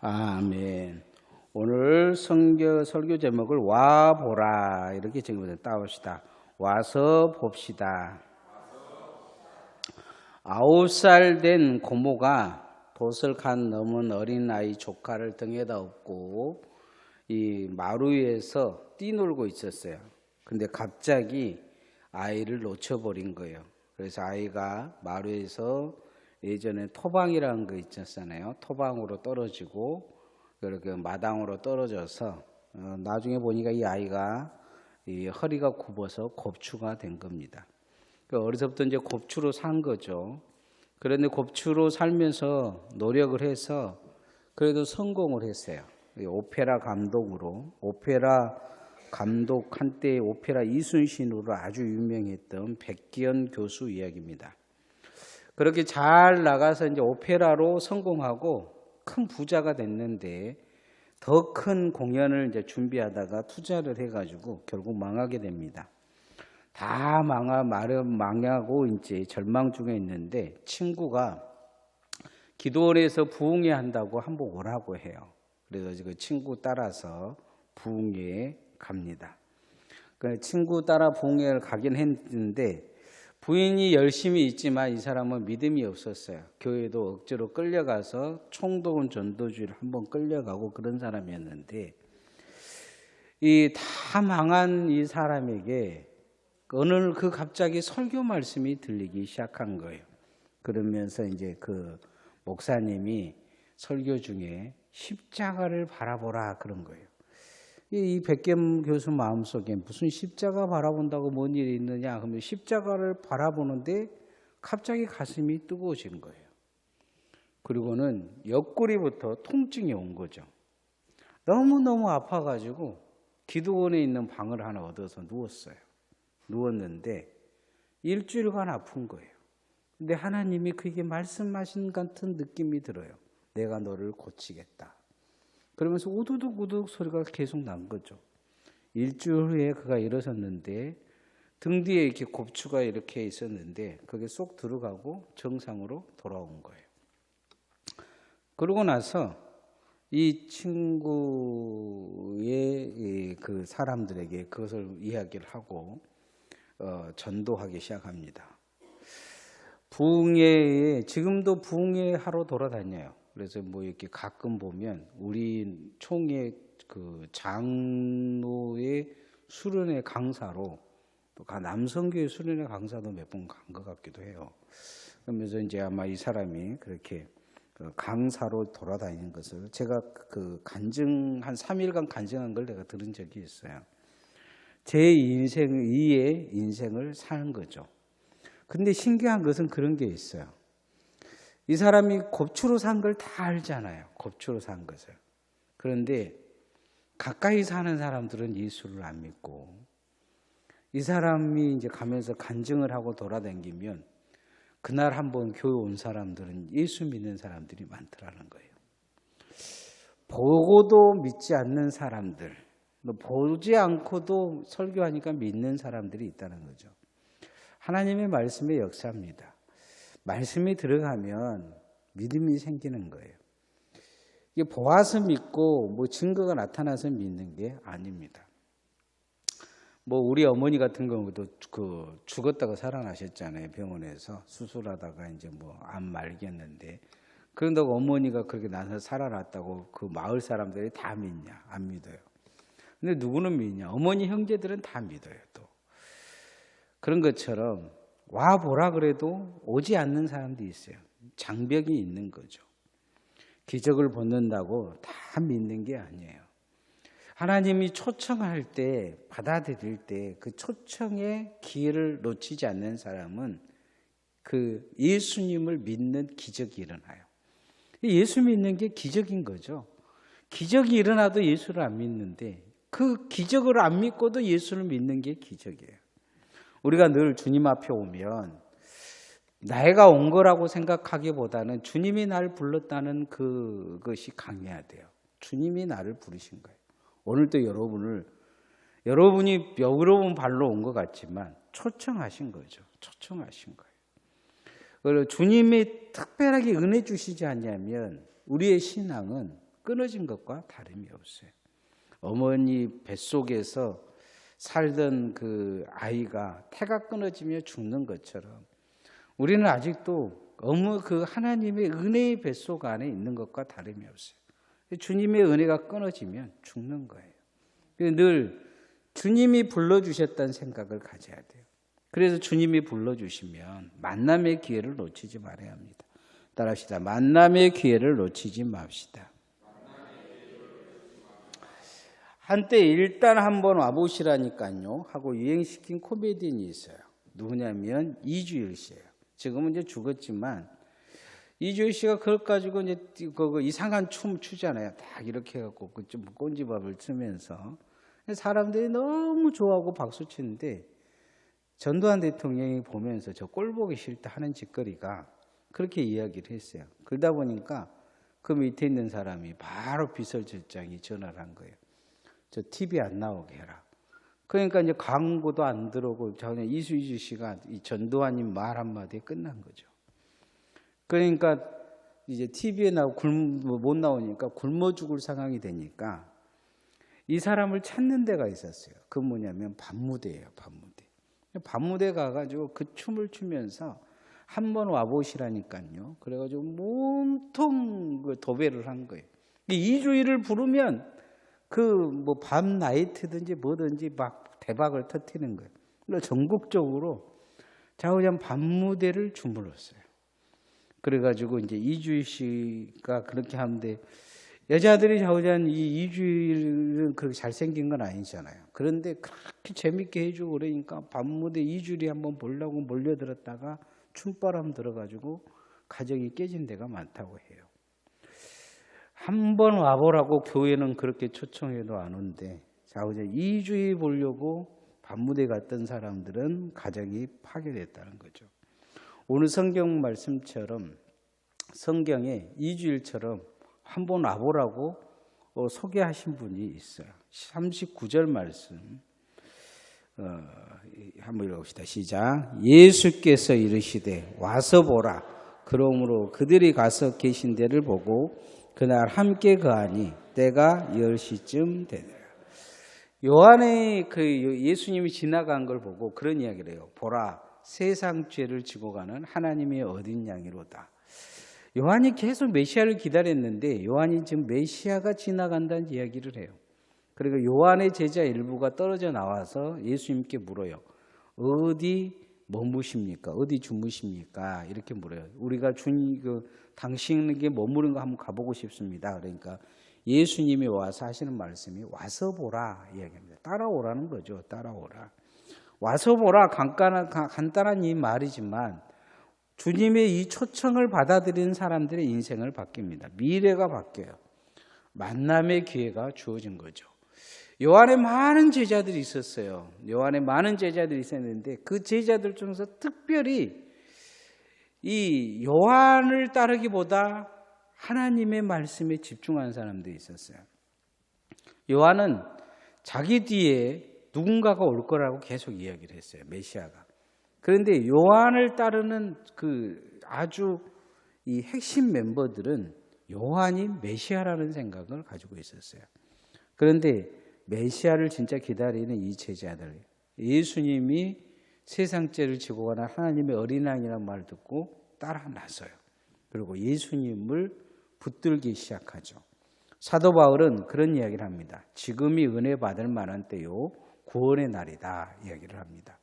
아멘. 오늘 설교 제목을 와 보라 이렇게 적으면 따봅시다. 와서 봅시다. 9살 된 고모가 돛을 간 넘은 어린아이 조카를 등에다 업고 이 마루 위에서 뛰놀고 있었어요. 근데 갑자기 아이를 놓쳐버린 거예요. 그래서 아이가 마루에서 예전에 토방이라는 거 있었잖아요. 토방으로 떨어지고 그렇게 마당으로 떨어져서 나중에 보니까 이 아이가 이 허리가 굽어서 곱추가 된 겁니다. 어려서부터 이제 곱추로 산 거죠. 그런데 곱추로 살면서 노력을 해서 그래도 성공을 했어요. 오페라 감독으로 오페라 감독 한때 오페라 이순신으로 아주 유명했던 백기현 교수 이야기입니다. 그렇게 잘 나가서 이제 오페라로 성공하고 큰 부자가 됐는데 더 큰 공연을 이제 준비하다가 투자를 해가지고 결국 망하게 됩니다. 다 망하고 이제 절망 중에 있는데 친구가 기도원에서 부흥회 한다고 한번 오라고 해요. 그래서 그 친구 따라서 부흥회에 갑니다. 그 친구 따라 부흥회를 가긴 했는데 부인이 열심히 있지만 이 사람은 믿음이 없었어요. 교회도 억지로 끌려가서 총독은 전도주의를 한번 끌려가고 그런 사람이었는데 이 다 망한 이 사람에게 어느 그 갑자기 설교 말씀이 들리기 시작한 거예요. 그러면서 이제 그 목사님이 설교 중에 십자가를 바라보라 그런 거예요. 이 백겸 교수 마음속에 무슨 십자가 바라본다고 뭔 일이 있느냐 하면 십자가를 바라보는데 갑자기 가슴이 뜨거워진 거예요. 그리고는 옆구리부터 통증이 온 거죠. 너무너무 아파가지고 기도원에 있는 방을 하나 얻어서 누웠어요. 누웠는데 일주일간 아픈 거예요. 근데 하나님이 그에게 말씀하신 같은 느낌이 들어요. 내가 너를 고치겠다. 그러면서 우두둑우두둑 소리가 계속 난 거죠. 일주일 후에 그가 일어섰는데 등 뒤에 이렇게 곱추가 이렇게 있었는데 그게 쏙 들어가고 정상으로 돌아온 거예요. 그러고 나서 이 친구의 그 사람들에게 그것을 이야기를 하고 전도하기 시작합니다. 부흥회에 지금도 부흥회 하러 돌아다녀요. 그래서 뭐 이렇게 가끔 보면 우리 총회 그 장로의 수련회 강사로 또 남성교회 수련회 강사도 몇 번 간 것 같기도 해요. 그러면서 이제 아마 이 사람이 그렇게 강사로 돌아다니는 것을 제가 그 간증 한 3일간 간증한 걸 내가 들은 적이 있어요. 제 이의 인생을 사는 거죠. 근데 신기한 것은 그런 게 있어요. 이 사람이 곱추로 산 걸 다 알잖아요. 곱추로 산 것을. 그런데 가까이 사는 사람들은 예수를 안 믿고 이 사람이 이제 가면서 간증을 하고 돌아다니면 그날 한번 교회 온 사람들은 예수 믿는 사람들이 많더라는 거예요. 보고도 믿지 않는 사람들, 보지 않고도 설교하니까 믿는 사람들이 있다는 거죠. 하나님의 말씀의 역사입니다. 말씀이 들어가면 믿음이 생기는 거예요. 이게 보아서 믿고 뭐 증거가 나타나서 믿는 게 아닙니다. 뭐 우리 어머니 같은 경우도 그 죽었다가 살아나셨잖아요. 병원에서 수술하다가 이제 뭐 암 말겠는데 그런다고 어머니가 그렇게 나서 살아났다고 그 마을 사람들이 다 믿냐? 안 믿어요. 근데 누구는 믿냐? 어머니 형제들은 다 믿어요. 또 그런 것처럼 와 보라 그래도 오지 않는 사람도 있어요. 장벽이 있는 거죠. 기적을 본다고 다 믿는 게 아니에요. 하나님이 초청할 때 받아들일 때 그 초청의 기회를 놓치지 않는 사람은 그 예수님을 믿는 기적이 일어나요. 예수 믿는 게 기적인 거죠. 기적이 일어나도 예수를 안 믿는데 그 기적을 안 믿고도 예수를 믿는 게 기적이에요. 우리가 늘 주님 앞에 오면 내가 온 거라고 생각하기보다는 주님이 나를 불렀다는 그것이 강해야 돼요. 주님이 나를 부르신 거예요. 오늘도 여러분이 여러 발로 온 것 같지만 초청하신 거죠. 초청하신 거예요. 그리고 주님이 특별하게 은혜 주시지 않냐면 우리의 신앙은 끊어진 것과 다름이 없어요. 어머니 뱃속에서 살던 그 아이가 태가 끊어지며 죽는 것처럼 우리는 아직도 그 하나님의 은혜의 뱃속 안에 있는 것과 다름이 없어요. 주님의 은혜가 끊어지면 죽는 거예요. 늘 주님이 불러주셨다는 생각을 가져야 돼요. 그래서 주님이 불러주시면 만남의 기회를 놓치지 말아야 합니다. 따라합시다. 만남의 기회를 놓치지 맙시다. 한때 일단 한번 와보시라니까요 하고 유행시킨 코미디언이 있어요. 누구냐면 이주일 씨예요. 지금은 이제 죽었지만 이주일 씨가 그걸 가지고 이제 그 이상한 춤 추잖아요. 딱 이렇게 해갖고 좀 꼰지밥을 추면서 사람들이 너무 좋아하고 박수 치는데 전두환 대통령이 보면서 저 꼴 보기 싫다 하는 짓거리가 그렇게 이야기를 했어요. 그러다 보니까 그 밑에 있는 사람이 바로 비서실장이 전화를 한 거예요. 저 TV 안 나오게 해라. 그러니까 이제 광고도 안 들어오고 전에 이주 씨가 이 전두환님 말 한마디에 끝난 거죠. 그러니까 이제 TV에 못 나오니까 굶어 죽을 상황이 되니까 이 사람을 찾는 데가 있었어요. 그 뭐냐면 밤무대예요. 밤무대. 밤무대 가가지고 그 춤을 추면서 한번 와보시라니까요. 그래가지고 몸통 그 도배를 한 거예요. 이주일을 부르면 그 뭐 밤 나이트든지 뭐든지 막 대박을 터뜨리는 거예요. 그래서 전국적으로 좌우장 밤무대를 주물렀어요. 그래가지고 이제 이주일 씨가 그렇게 하는데 여자들이 좌우장 이 이주일은 그렇게 잘생긴 건 아니잖아요. 그런데 그렇게 재밌게 해주고 그러니까 밤무대 이주일이 한번 보려고 몰려들었다가 춤바람 들어가지고 가정이 깨진 데가 많다고 해요. 한번 와보라고 교회는 그렇게 초청해도 안 온대. 좌우장 이주일 보려고 밤무대 갔던 사람들은 가정이 파괴됐다는 거죠. 오늘 성경 말씀처럼 성경에 이주일처럼 한번 와보라고 소개하신 분이 있어요. 39절 말씀 한번 읽어봅시다. 시작. 예수께서 이르시되 와서 보라. 그러므로 그들이 가서 계신 데를 보고 그날 함께 거하니 때가 10시쯤 되더라. 요한의 그 예수님이 지나간 걸 보고 그런 이야기를 해요. 보라, 세상 죄를 지고 가는 하나님의 어린 양이로다. 요한이 계속 메시아를 기다렸는데 요한이 지금 메시아가 지나간다는 이야기를 해요. 그리고 요한의 제자 일부가 떨어져 나와서 예수님께 물어요. 어디 머무십니까? 어디 주무십니까? 이렇게 물어요. 우리가 당신에게 머무른 거 한번 가보고 싶습니다. 그러니까 예수님이 와서 하시는 말씀이 와서 보라 이야기합니다. 따라오라는 거죠. 따라오라. 와서 보라 간단한 이 말이지만 주님의 이 초청을 받아들이는 사람들의 인생을 바뀝니다. 미래가 바뀌어요. 만남의 기회가 주어진 거죠. 요한에 많은 제자들이 있었어요. 요한에 많은 제자들이 있었는데 그 제자들 중에서 특별히 이 요한을 따르기보다 하나님의 말씀에 집중한 사람들이 있었어요. 요한은 자기 뒤에 누군가가 올 거라고 계속 이야기를 했어요. 메시아가. 그런데 요한을 따르는 그 아주 이 핵심 멤버들은 요한이 메시아라는 생각을 가지고 있었어요. 그런데 메시아를 진짜 기다리는 이 제자들, 예수님이 세상 죄를 지고 가는 하나님의 어린 양이라는 말을 듣고 따라 나서요. 그리고 예수님을 붙들기 시작하죠. 사도 바울은 그런 이야기를 합니다. 지금이 은혜 받을 만한 때요, 구원의 날이다 이야기를 합니다.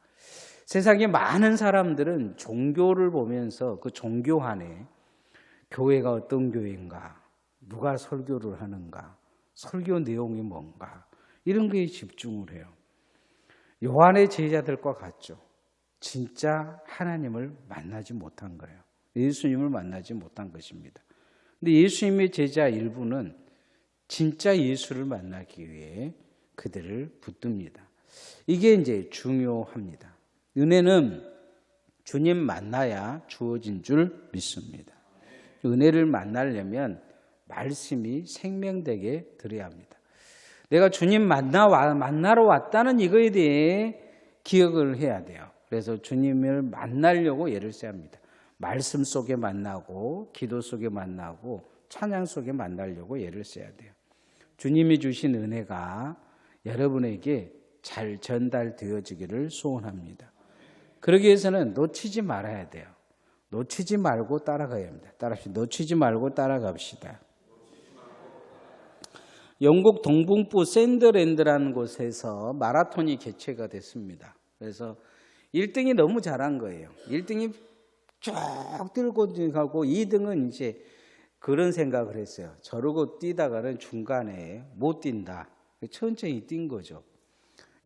세상에 많은 사람들은 종교를 보면서 그 종교 안에 교회가 어떤 교회인가, 누가 설교를 하는가, 설교 내용이 뭔가 이런 거에 집중을 해요. 요한의 제자들과 같죠. 진짜 하나님을 만나지 못한 거예요. 예수님을 만나지 못한 것입니다. 근데 예수님의 제자 일부는 진짜 예수를 만나기 위해 그들을 붙듭니다. 이게 이제 중요합니다. 은혜는 주님 만나야 주어진 줄 믿습니다. 은혜를 만나려면 말씀이 생명되게 들어야 합니다. 내가 주님 만나러 왔다는 이거에 대해 기억을 해야 돼요. 그래서 주님을 만나려고 애를 써야 합니다. 말씀 속에 만나고 기도 속에 만나고 찬양 속에 만나려고 애를 써야 돼요. 주님이 주신 은혜가 여러분에게 잘 전달되어지기를 소원합니다. 그러기 위해서는 놓치지 말아야 돼요. 놓치지 말고 따라가야 합니다. 따라합시다. 놓치지 말고 따라갑시다. 영국 동북부 샌더랜드라는 곳에서 마라톤이 개최가 됐습니다. 그래서 1등이 너무 잘한 거예요. 1등이 쭉 들고 가고 2등은 이제 그런 생각을 했어요. 저러고 뛰다가는 중간에 못 뛴다. 천천히 뛴 거죠.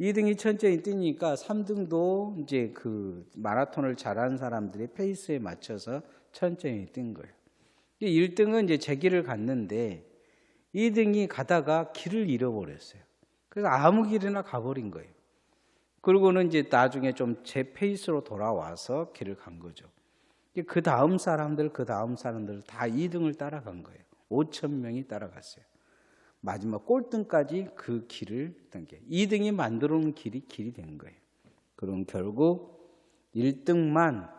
2등이 천천히 뛰니까 3등도 이제 그 마라톤을 잘하는 사람들의 페이스에 맞춰서 천천히 뛴 거예요. 1등은 이제 제 길을 갔는데 2등이 가다가 길을 잃어버렸어요. 그래서 아무 길이나 가버린 거예요. 그러고는 이제 나중에 좀 제 페이스로 돌아와서 길을 간 거죠. 그 다음 사람들 다 2등을 따라간 거예요. 5천 명이 따라갔어요. 마지막 꼴등까지 그 길을 던 게 2등이 만들어 놓은 길이 된 거예요. 그럼 결국 1등만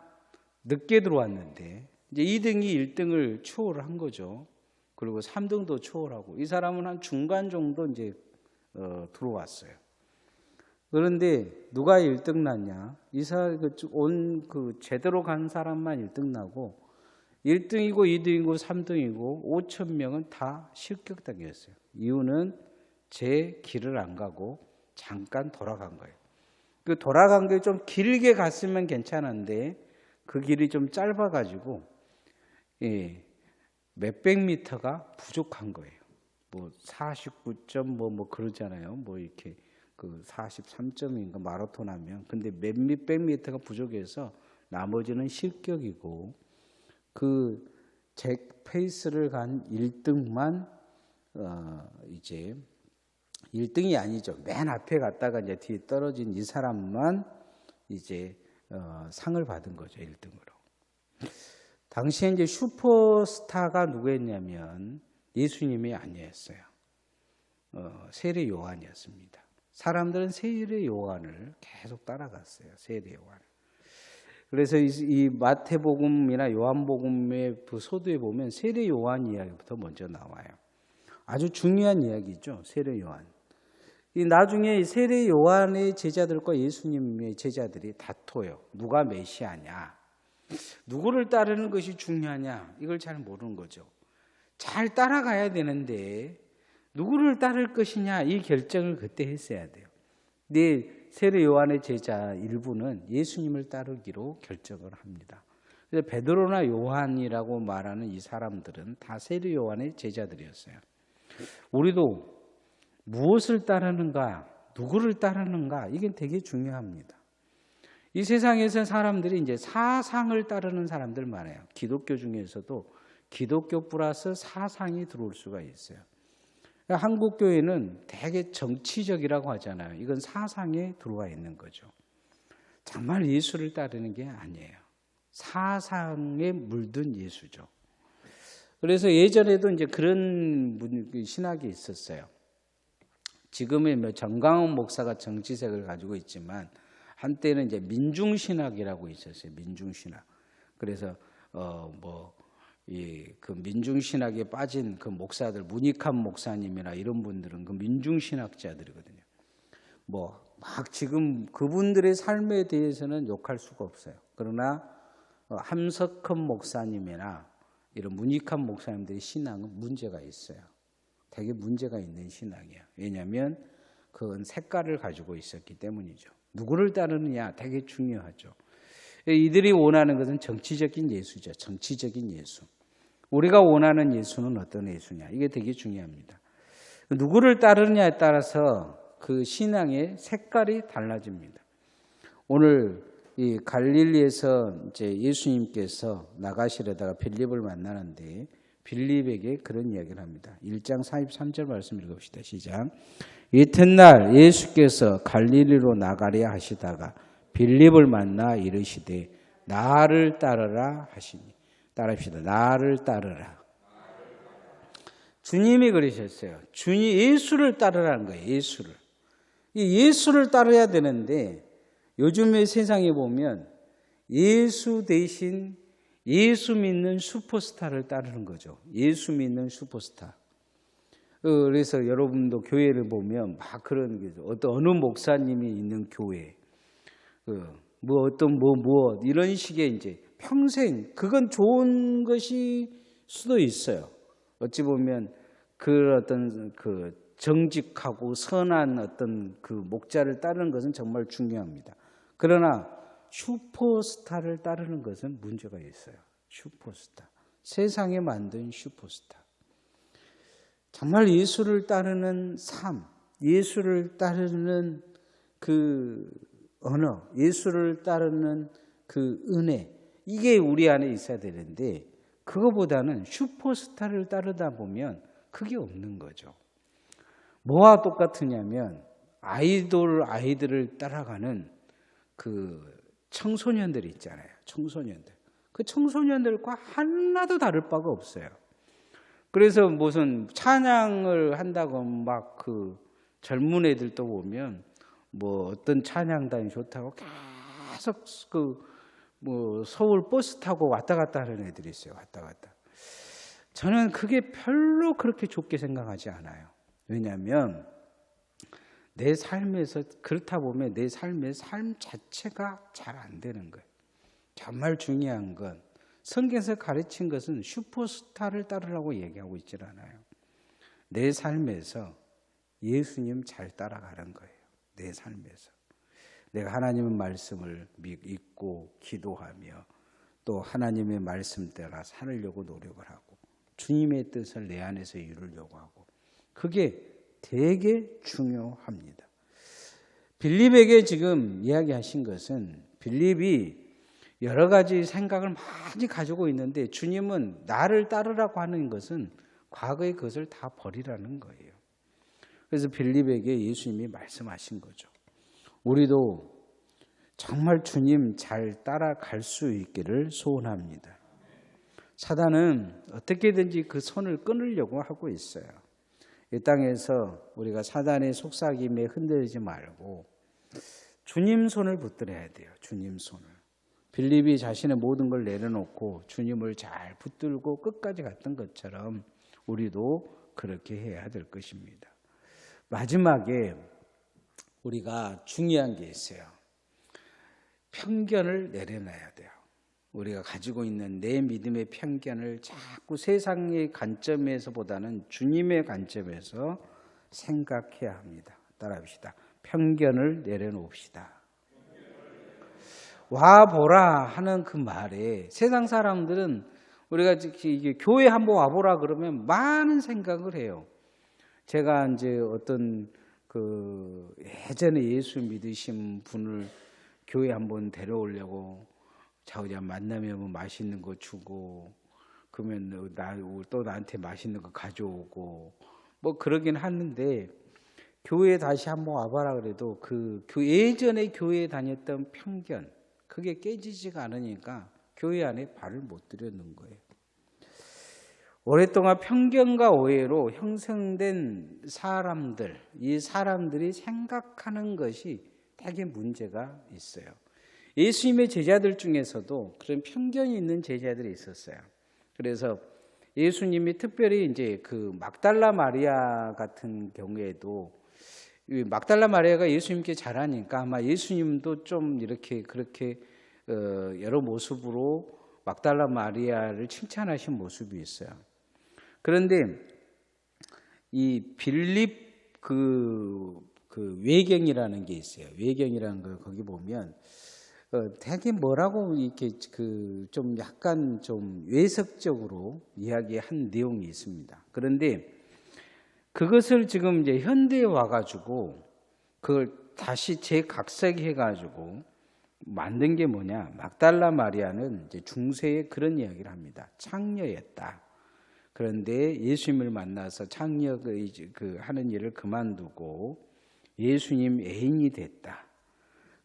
늦게 들어왔는데 이제 2등이 1등을 추월을 한 거죠. 그리고 3등도 추월하고 이 사람은 한 중간 정도 이제 들어왔어요. 그런데 누가 1등 났냐? 이 사람 제대로 간 사람만 1등 나고 1등이고 2등이고 3등이고 5천 명은 다 실격당했어요. 이유는 제 길을 안 가고 잠깐 돌아간 거예요. 그 돌아간 게 좀 길게 갔으면 괜찮은데 그 길이 좀 짧아가지고 몇백 미터가 부족한 거예요. 뭐 49점 뭐 그러잖아요. 뭐 이렇게 그 43점인가 마라톤 하면. 근데 몇백 미터가 부족해서 나머지는 실격이고 그 제 페이스를 간 1등만 이제 1등이 아니죠. 맨 앞에 갔다가 이제 뒤에 떨어진 이 사람만 이제 상을 받은 거죠. 1등으로. 당시에 이제 슈퍼스타가 누구였냐면 예수님이 아니었어요. 세례 요한이었습니다. 사람들은 세례 요한을 계속 따라갔어요. 세례 요한. 그래서 이 마태복음이나 요한복음의 그 소도에 보면 세례 요한 이야기부터 먼저 나와요. 아주 중요한 이야기죠. 세례 요한. 이 나중에 세례 요한의 제자들과 예수님의 제자들이 다퉈요. 누가 메시아냐? 누구를 따르는 것이 중요하냐? 이걸 잘 모르는 거죠. 잘 따라가야 되는데 누구를 따를 것이냐? 이 결정을 그때 했어야 돼요. 근데 세례 요한의 제자 일부는 예수님을 따르기로 결정을 합니다. 그래서 베드로나 요한이라고 말하는 이 사람들은 다 세례 요한의 제자들이었어요. 우리도 무엇을 따르는가, 누구를 따르는가, 이게 되게 중요합니다. 이 세상에서 사람들이 이제 사상을 따르는 사람들 많아요. 기독교 중에서도 기독교 플러스 사상이 들어올 수가 있어요. 한국 교회는 되게 정치적이라고 하잖아요. 이건 사상에 들어와 있는 거죠. 정말 예수를 따르는 게 아니에요. 사상에 물든 예수죠. 그래서 예전에도 이제 그런 신학이 있었어요. 지금의 정강원 목사가 정치색을 가지고 있지만 한때는 이제 민중신학이라고 있었어요. 민중신학. 그래서 그 민중신학에 빠진 그 목사들, 문익환 목사님이나 이런 분들은 그 민중신학자들이거든요. 막 지금 그분들의 삶에 대해서는 욕할 수가 없어요. 그러나 함석헌 목사님이나 이런 문익환 목사님들의 신앙은 문제가 있어요. 되게 문제가 있는 신앙이에요. 왜냐하면 그건 색깔을 가지고 있었기 때문이죠. 누구를 따르느냐 되게 중요하죠. 이들이 원하는 것은 정치적인 예수죠. 정치적인 예수. 우리가 원하는 예수는 어떤 예수냐. 이게 되게 중요합니다. 누구를 따르느냐에 따라서 그 신앙의 색깔이 달라집니다. 오늘 이 갈릴리에서 이제 예수님께서 나가시려다가 빌립을 만나는데 빌립에게 그런 이야기를 합니다. 1장 43절 말씀 읽읍시다. 시작. 이튿날 예수께서 갈릴리로 나가려 하시다가 빌립을 만나 이르시되 나를 따르라 하시니. 따라합시다. 나를 따르라. 주님이 그러셨어요. 주님 예수를 따르라는 거예요. 예수를. 이 예수를 따라야 되는데 요즘의 세상에 보면 예수 대신 예수 믿는 슈퍼스타를 따르는 거죠. 예수 믿는 슈퍼스타. 그래서 여러분도 교회를 보면 막 그런 게 어느 목사님이 있는 교회, 이런 식의 이제 평생 그건 좋은 것이 수도 있어요. 어찌 보면 그 어떤 그 정직하고 선한 어떤 그 목자를 따르는 것은 정말 중요합니다. 그러나 슈퍼스타를 따르는 것은 문제가 있어요. 슈퍼스타. 세상에 만든 슈퍼스타. 정말 예수를 따르는 삶, 예수를 따르는 그 언어, 예수를 따르는 그 은혜, 이게 우리 안에 있어야 되는데 그거보다는 슈퍼스타를 따르다 보면 그게 없는 거죠. 뭐와 똑같으냐면 아이들을 따라가는 그 청소년들 있잖아요. 청소년들. 그 청소년들과 하나도 다를 바가 없어요. 그래서 무슨 찬양을 한다고 막 그 젊은 애들도 보면 뭐 어떤 찬양단이 좋다고 계속 서울 버스 타고 왔다 갔다 하는 애들이 있어요. 왔다 갔다. 저는 그게 별로 그렇게 좋게 생각하지 않아요. 왜냐하면 내 삶에서 그렇다 보면 내 삶의 삶 자체가 잘 안 되는 거예요. 정말 중요한 건 성경에서 가르친 것은 슈퍼스타를 따르라고 얘기하고 있질 않아요. 내 삶에서 예수님 잘 따라가는 거예요. 내 삶에서. 내가 하나님의 말씀을 믿고 기도하며 또 하나님의 말씀 따라 살려고 노력을 하고 주님의 뜻을 내 안에서 이루려고 하고 그게 되게 중요합니다. 빌립에게 지금 이야기하신 것은 빌립이 여러 가지 생각을 많이 가지고 있는데 주님은 나를 따르라고 하는 것은 과거의 것을 다 버리라는 거예요. 그래서 빌립에게 예수님이 말씀하신 거죠. 우리도 정말 주님 잘 따라갈 수 있기를 소원합니다. 사단은 어떻게든지 그 손을 끊으려고 하고 있어요. 이 땅에서 우리가 사단의 속삭임에 흔들리지 말고 주님 손을 붙들어야 돼요. 주님 손을. 빌립이 자신의 모든 걸 내려놓고 주님을 잘 붙들고 끝까지 갔던 것처럼 우리도 그렇게 해야 될 것입니다. 마지막에 우리가 중요한 게 있어요. 편견을 내려놔야 돼요. 우리가 가지고 있는 내 믿음의 편견을 자꾸 세상의 관점에서보다는 주님의 관점에서 생각해야 합니다. 따라합시다. 편견을 내려놓읍시다. 와보라 하는 그 말에 세상 사람들은 우리가 이게 교회 한번 와보라 그러면 많은 생각을 해요. 제가 이제 어떤 그 예전에 예수 믿으신 분을 교회 한번 데려오려고 자우자 만나면 뭐 맛있는 거 주고 그러면 또 나한테 맛있는 거 가져오고 뭐 그러긴 하는데 교회에 다시 한번 와봐라 그래도 그 예전에 교회에 다녔던 편견 그게 깨지지가 않으니까 교회 안에 발을 못 들여놓은 거예요. 오랫동안 편견과 오해로 형성된 사람들, 이 사람들이 생각하는 것이 되게 문제가 있어요. 예수님의 제자들 중에서도 그런 편견이 있는 제자들이 있었어요. 그래서 예수님이 특별히 이제 그 막달라 마리아 같은 경우에도 막달라 마리아가 예수님께 잘하니까 아마 예수님도 좀 이렇게 그렇게 여러 모습으로 막달라 마리아를 칭찬하신 모습이 있어요. 그런데 이 빌립 그 외경이라는 게 있어요. 외경이라는 걸 거기 보면 되게 뭐라고 이렇게 좀 약간 좀 외석적으로 이야기한 내용이 있습니다. 그런데 그것을 지금 이제 현대에 와가지고 그걸 다시 재각색해가지고 만든 게 뭐냐? 막달라 마리아는 이제 중세에 그런 이야기를 합니다. 창녀였다. 그런데 예수님을 만나서 창녀 하는 일을 그만두고 예수님 애인이 됐다.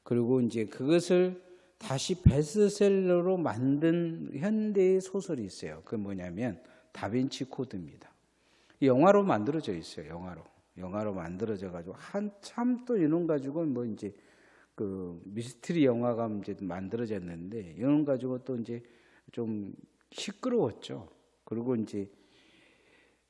그리고 이제 그것을 다시 베스트셀러로 만든 현대의 소설이 있어요. 그게 뭐냐면 다빈치 코드입니다. 영화로 만들어져 있어요. 영화로 만들어져 가지고 한참 또 이놈 가지고 뭐 이제 그 미스터리 영화가 이제 만들어졌는데 이놈 가지고 또 이제 좀 시끄러웠죠. 그리고 이제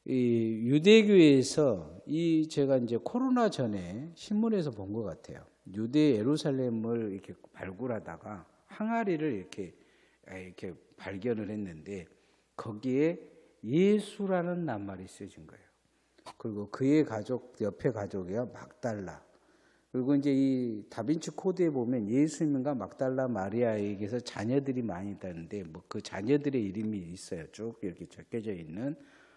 이 유대교에서 제가 이제 코로나 전에 신문에서 본 것 같아요. 유대 예루살렘을 이렇게 발굴하다가 항아리를 이렇게 발견을 했는데 거기에 예수라는 낱말이 쓰여진 거예요. 그리고 그의 가족, 옆에 가족이야 막달라. 그리고 이제 이 다빈치 코드에 보면 예수님과 막달라 마리아에게서 자녀들이 많이 있다는데 뭐 그 자녀들의 이름이 있어요. 쭉 이렇게 적혀져 있는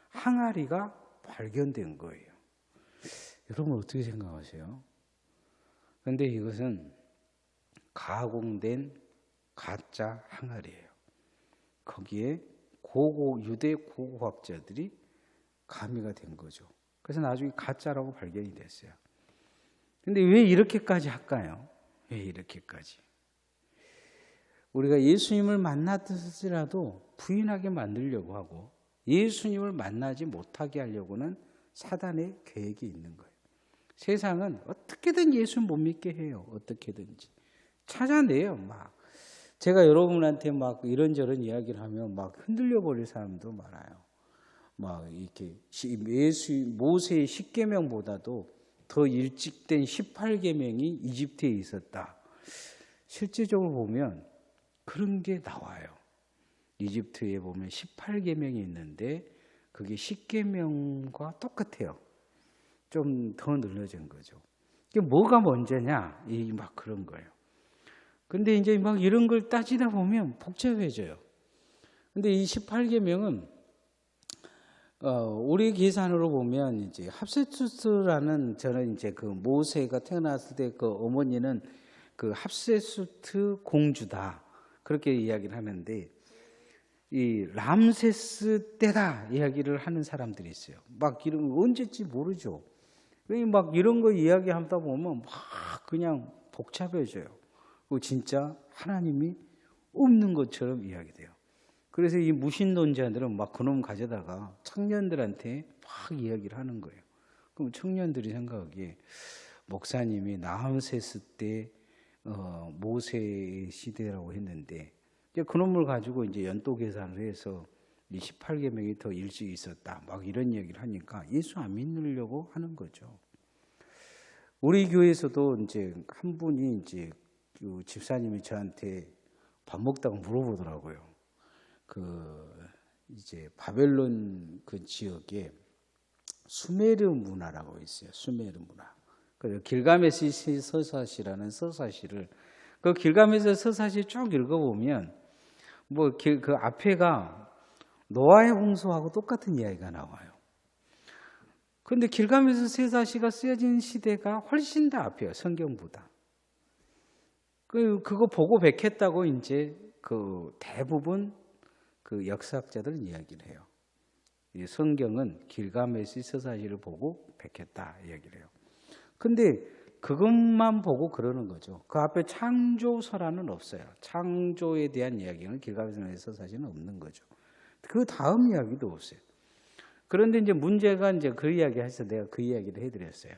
항아리가 발견된 거예요. 여러분 어떻게 생각하세요? 그런데 이것은 가공된 가짜 항아리예요. 거기에 유대 고고학자들이 가미가 된 거죠. 그래서 나중에 가짜라고 발견이 됐어요. 근데 왜 이렇게까지 할까요? 왜 이렇게까지? 우리가 예수님을 만났을지라도 부인하게 만들려고 하고 예수님을 만나지 못하게 하려고는 사단의 계획이 있는 거예요. 세상은 어떻게든 예수 못 믿게 해요. 어떻게든지. 찾아내요. 막. 제가 여러분한테 막 이런저런 이야기를 하면 막 흔들려 버릴 사람도 많아요. 막 이렇게 모세의 10계명보다도 더 일찍 된 18계명이 이집트에 있었다. 실제적으로 보면 그런 게 나와요. 이집트에 보면 18계명이 있는데 그게 10계명과 똑같아요. 좀 더 늘려진 거죠. 이게 뭐가 먼저냐? 막 그런 거예요. 근데 이제 막 이런 걸 따지다 보면 복잡해져요. 근데 이 18계명은 우리 계산으로 보면 이제 합세수트라는 저는 이제 그 모세가 태어났을 때 그 어머니는 그 합세수트 공주다. 그렇게 이야기를 하는데 이 람세스 때다 이야기를 하는 사람들이 있어요. 막 이런 거 언제지 모르죠. 막 이런 거 이야기하다 보면 막 그냥 복잡해져요. 그리고 진짜 하나님이 없는 것처럼 이야기돼요. 그래서 이 무신론자들은 막 그놈 가져다가 청년들한테 막 이야기를 하는 거예요. 그럼 청년들이 생각하기에 목사님이 람세스 때 모세 시대라고 했는데 그놈을 가지고 이제 연도 계산을 해서 이 18계명이 더 일찍 있었다. 막 이런 얘기를 하니까 예수 안 믿으려고 하는 거죠. 우리 교회에서도 이제 한 분이 이제 그 집사님이 저한테 밥 먹다가 물어보더라고요. 이제 바벨론 그 지역에 수메르 문화라고 있어요. 수메르 문화. 그래서 길가메시 서사시라는 서사시를 그 길가메시 서사시 쭉 읽어보면 뭐 그 앞에가 노아의 홍수하고 똑같은 이야기가 나와요. 그런데 길가메시 서사시가 쓰여진 시대가 훨씬 더 앞이에요. 성경보다. 그거 보고 백했다고 이제 그 대부분 그 역사학자들은 이야기를 해요. 이 성경은 길가메시 서사시를 보고 백했다 이야기를 해요. 근데 그것만 보고 그러는 거죠. 그 앞에 창조설화는 없어요. 창조에 대한 이야기는 길가메시 서사시는 없는 거죠. 그 다음 이야기도 없어요. 그런데 이제 문제가 이제 그 이야기 해서 내가 그 이야기를 해드렸어요.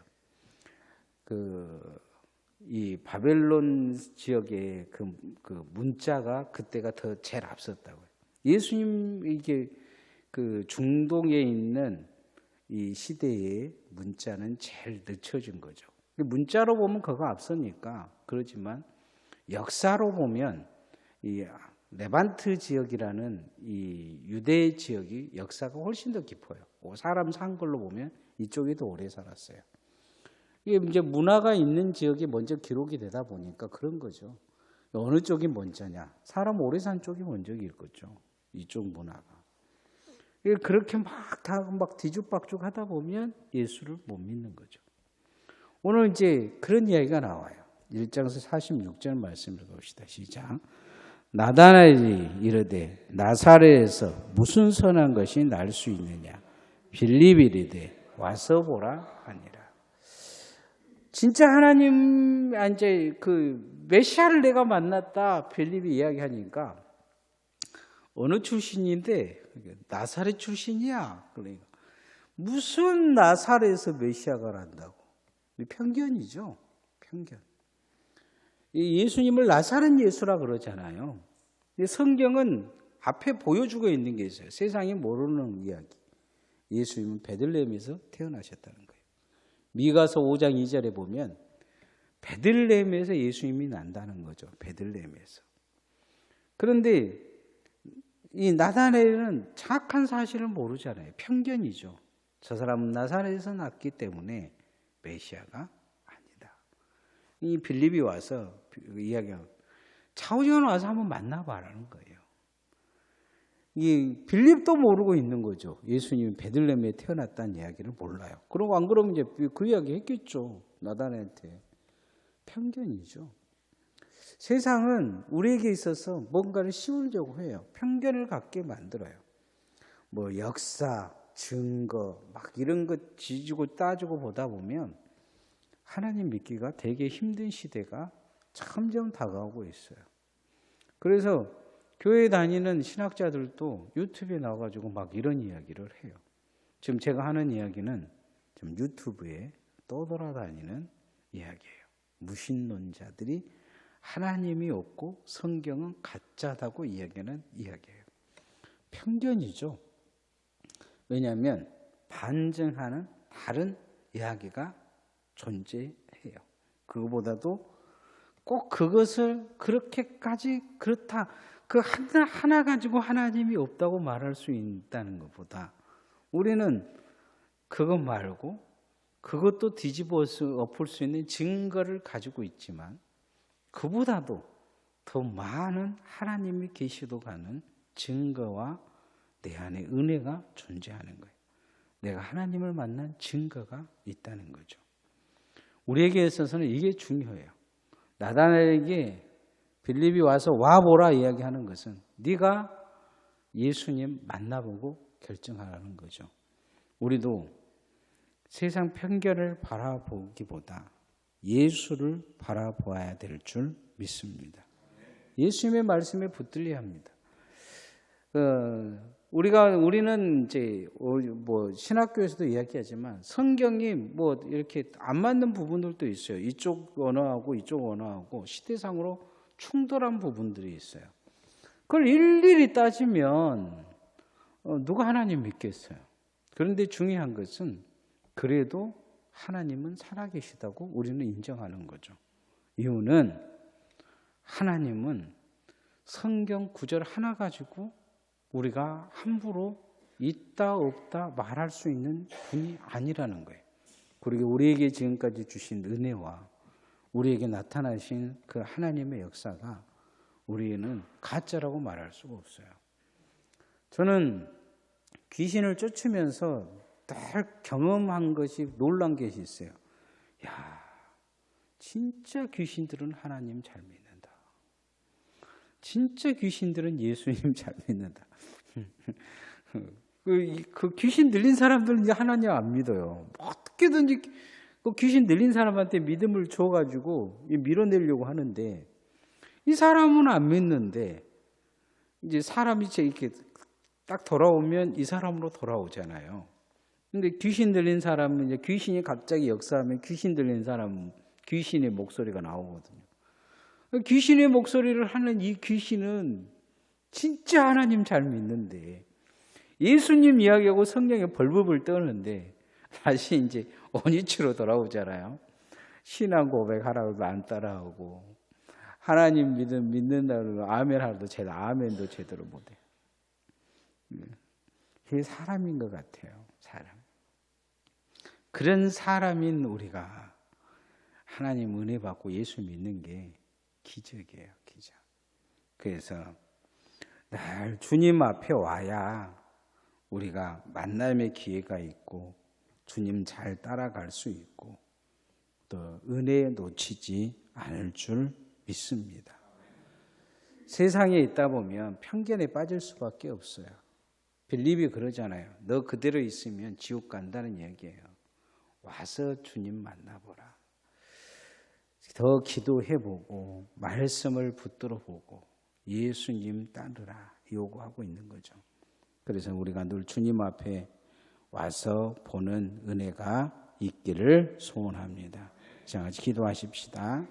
이 바벨론 지역의 그 문자가 그때가 더 제일 앞섰다고요. 예수님 이게 그 중동에 있는 이 시대의 문자는 제일 늦춰진 거죠. 문자로 보면 그거 앞서니까 그렇지만 역사로 보면 이 레반트 지역이라는 이 유대 지역이 역사가 훨씬 더 깊어요. 사람 산 걸로 보면 이쪽이 더 오래 살았어요. 이게 이제 문화가 있는 지역이 먼저 기록이 되다 보니까 그런 거죠. 어느 쪽이 먼저냐? 사람 오래 산 쪽이 먼저일 거죠. 이쪽 문화가. 그렇게 막 뒤죽박죽 하다 보면 예수를 못 믿는 거죠. 오늘 이제 그런 이야기가 나와요. 1장에서 46절 말씀을 봅시다. 시작. 나다나엘이 이르되 나사렛에서 무슨 선한 것이 날 수 있느냐? 빌립이 이르되 와서 보라 하니라. 진짜 하나님 이제 그 메시아를 내가 만났다 빌립이 이야기하니까 어느 출신인데 나사렛 출신이야. 그러니까 무슨 나사렛에서 메시아가 난다고? 편견이죠. 편견. 예수님을 나사렛 예수라 그러잖아요. 성경은 앞에 보여주고 있는 게 있어요. 세상이 모르는 이야기. 예수님은 베들레헴에서 태어나셨다는 거예요. 미가서 5장 2절에 보면 베들레헴에서 예수님이 난다는 거죠. 베들레헴에서. 그런데 이 나다나엘은 정확한 사실을 모르잖아요. 편견이죠. 저 사람은 나사렛에서 났기 때문에 메시아가 아니다. 이 빌립이 와서 이야기하고 차오지간 와서 한번 만나봐라는 거예요. 이 빌립도 모르고 있는 거죠. 예수님이 베들레헴에 태어났다는 이야기를 몰라요. 그러고 안 그러면 이제 그 이야기 했겠죠. 나다나엘한테. 편견이죠. 세상은 우리에게 있어서 뭔가를 씌우려고 해요. 편견을 갖게 만들어요. 뭐 역사, 증거 막 이런 것 지지고 따지고 보다 보면 하나님 믿기가 되게 힘든 시대가 점점 다가오고 있어요. 그래서 교회 다니는 신학자들도 유튜브에 나와가지고 막 이런 이야기를 해요. 지금 제가 하는 이야기는 좀 유튜브에 떠돌아다니는 이야기예요. 무신론자들이 하나님이 없고 성경은 가짜다고 이야기하는 이야기예요. 편견이죠. 왜냐하면 반증하는 다른 이야기가 존재해요. 그거보다도 꼭 그것을 그렇게까지 그렇다 그 하나 가지고 하나님이 없다고 말할 수 있다는 것보다 우리는 그것 말고 그것도 뒤집어 엎을 수 있는 증거를 가지고 있지만 그보다도 더 많은 하나님이 계시도 가는 증거와 내 안에 은혜가 존재하는 거예요. 내가 하나님을 만난 증거가 있다는 거죠. 우리에게 있어서는 이게 중요해요. 나다나엘에게 빌립이 와서 와보라 이야기하는 것은 네가 예수님 만나보고 결정하라는 거죠. 우리도 세상 편견을 바라보기보다 예수를 바라보아야 될 줄 믿습니다. 예수님의 말씀에 붙들려야 합니다. 우리는 이제 뭐 신학교에서도 이야기하지만 성경이 뭐 이렇게 안 맞는 부분들도 있어요. 이쪽 언어하고 이쪽 언어하고 시대상으로 충돌한 부분들이 있어요. 그걸 일일이 따지면 누가 하나님 믿겠어요? 그런데 중요한 것은 그래도 하나님은 살아계시다고 우리는 인정하는 거죠. 이유는 하나님은 성경 구절 하나 가지고 우리가 함부로 있다 없다 말할 수 있는 분이 아니라는 거예요. 그리고 우리에게 지금까지 주신 은혜와 우리에게 나타나신 그 하나님의 역사가 우리는 가짜라고 말할 수가 없어요. 저는 귀신을 쫓으면서 늘 경험한 것이 놀란 것이 있어요. 야, 진짜 귀신들은 하나님 잘 믿는다. 진짜 귀신들은 예수님 잘 믿는다. 그 귀신 들린 사람들은 이제 하나님 안 믿어요. 어떻게든지 그 귀신 들린 사람한테 믿음을 줘가지고 밀어내려고 하는데 이 사람은 안 믿는데 이제 사람이 이렇게 딱 돌아오면 이 사람으로 돌아오잖아요. 근데 귀신 들린 사람은 이제 귀신이 갑자기 역사하면 귀신 들린 사람 귀신의 목소리가 나오거든요. 귀신의 목소리를 하는 이 귀신은 진짜 하나님 잘 믿는데 예수님 이야기하고 성경에 벌벌 떠는데 다시 이제 원위치로 돌아오잖아요. 신앙 고백하라고도 안 따라하고 하나님 믿는다고 아멘 하라도 제대로 아멘도 제대로 못해요. 그게 사람인 것 같아요. 사람. 그런 사람인 우리가 하나님 은혜 받고 예수 믿는 게 기적이에요. 기적. 그래서 늘 주님 앞에 와야 우리가 만남의 기회가 있고 주님 잘 따라갈 수 있고 또 은혜에 놓치지 않을 줄 믿습니다. 세상에 있다 보면 편견에 빠질 수밖에 없어요. 빌립이 그러잖아요. 너 그대로 있으면 지옥 간다는 얘기예요. 와서 주님 만나보라. 더 기도해보고 말씀을 붙들어 보고 예수님 따르라 요구하고 있는 거죠. 그래서 우리가 늘 주님 앞에 와서 보는 은혜가 있기를 소원합니다. 자, 기도하십시다.